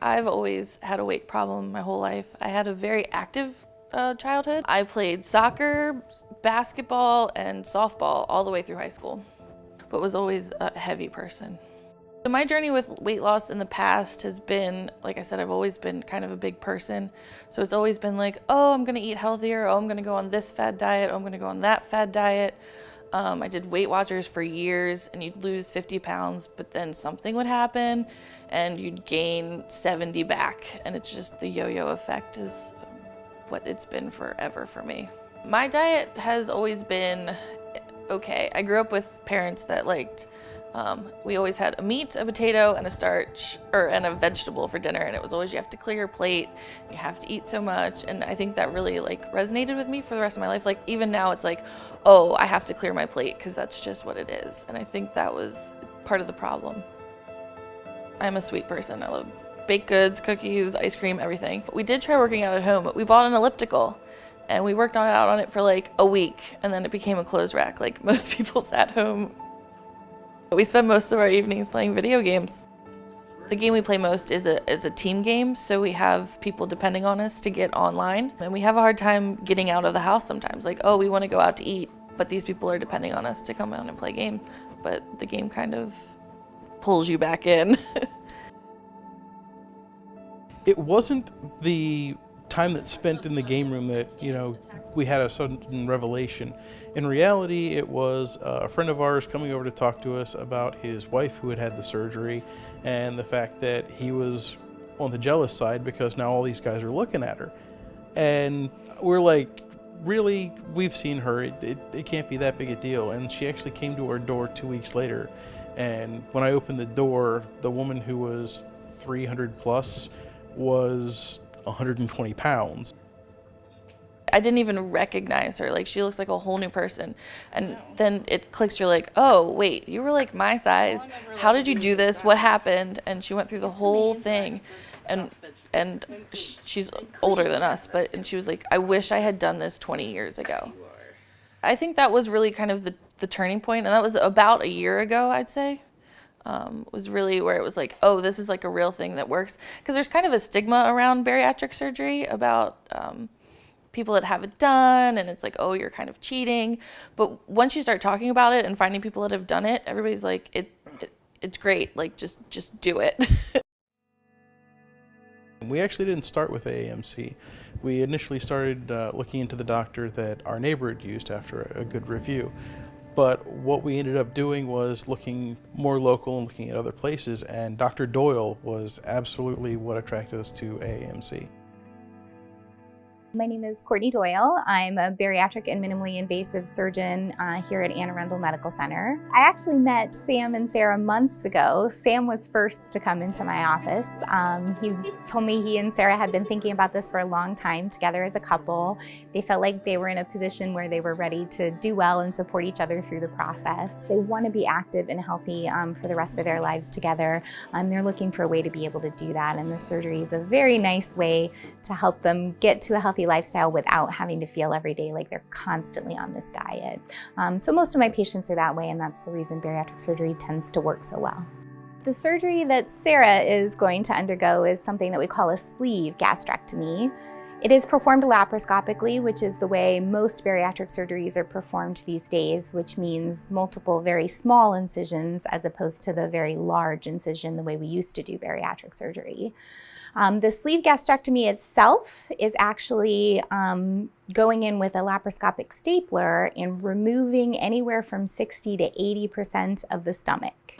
I've always had a weight problem my whole life. I had a very active childhood. I played soccer, basketball, and softball all the way through high school, but was always a heavy person. So my journey with weight loss in the past has been, like I said, I've always been kind of a big person. So it's always been like, oh, I'm gonna eat healthier, oh, I'm gonna go on this fad diet, oh, I'm gonna go on that fad diet. I did Weight Watchers for years, and you'd lose 50 pounds, but then something would happen and you'd gain 70 back. And it's just the yo-yo effect is what it's been forever for me. My diet has always been okay. I grew up with parents that liked, we always had a meat, a potato, and a starch, and a vegetable for dinner, and it was always you have to clear your plate, you have to eat so much, and I think that really resonated with me for the rest of my life. Even now it's like, oh, I have to clear my plate because that's just what it is, and I think that was part of the problem. I'm a sweet person. I love baked goods, cookies, ice cream, everything. But we did try working out at home. We bought an elliptical, and we worked out on it for a week, and then it became a clothes rack like most people's at home. We spend most of our evenings playing video games. The game we play most is a team game, so we have people depending on us to get online, and we have a hard time getting out of the house sometimes. Oh, we want to go out to eat, but these people are depending on us to come out and play games. But the game kind of pulls you back in. It wasn't the time that's spent in the game room that, we had a sudden revelation. In reality, it was a friend of ours coming over to talk to us about his wife who had had the surgery, and the fact that he was on the jealous side because now all these guys are looking at her. And we're like, really? We've seen her. It can't be that big a deal. And she actually came to our door 2 weeks later. And when I opened the door, the woman who was 300 plus was 120 pounds. I didn't even recognize her. She looks like a whole new person. And then it clicks, you're like, oh, wait, you were my size. How did you do this? What happened? And she went through the whole thing. And she's older than us, and she was like, I wish I had done this 20 years ago. I think that was really kind of the turning point, and that was about a year ago, I'd say. Was really where it was like, oh, this is a real thing that works. Because there's kind of a stigma around bariatric surgery about people that have it done, and it's like, oh, you're kind of cheating. But once you start talking about it and finding people that have done it, everybody's like, it's great, just do it. We actually didn't start with AAMC. We initially started looking into the doctor that our neighbor had used after a good review. But what we ended up doing was looking more local and looking at other places, and Dr. Doyle was absolutely what attracted us to AAMC. My name is Courtney Doyle. I'm a bariatric and minimally invasive surgeon here at Arundel Medical Center. I actually met Sam and Sara months ago. Sam was first to come into my office. He told me he and Sara had been thinking about this for a long time together as a couple. They felt like they were in a position where they were ready to do well and support each other through the process. They want to be active and healthy for the rest of their lives together. They're looking for a way to be able to do that, and the surgery is a very nice way to help them get to a healthy lifestyle without having to feel every day like they're constantly on this diet. So most of my patients are that way, and that's the reason bariatric surgery tends to work so well. The surgery that Sara is going to undergo is something that we call a sleeve gastrectomy. It is performed laparoscopically, which is the way most bariatric surgeries are performed these days, which means multiple very small incisions as opposed to the very large incision the way we used to do bariatric surgery. The sleeve gastrectomy itself is actually going in with a laparoscopic stapler and removing anywhere from 60 to 80% of the stomach.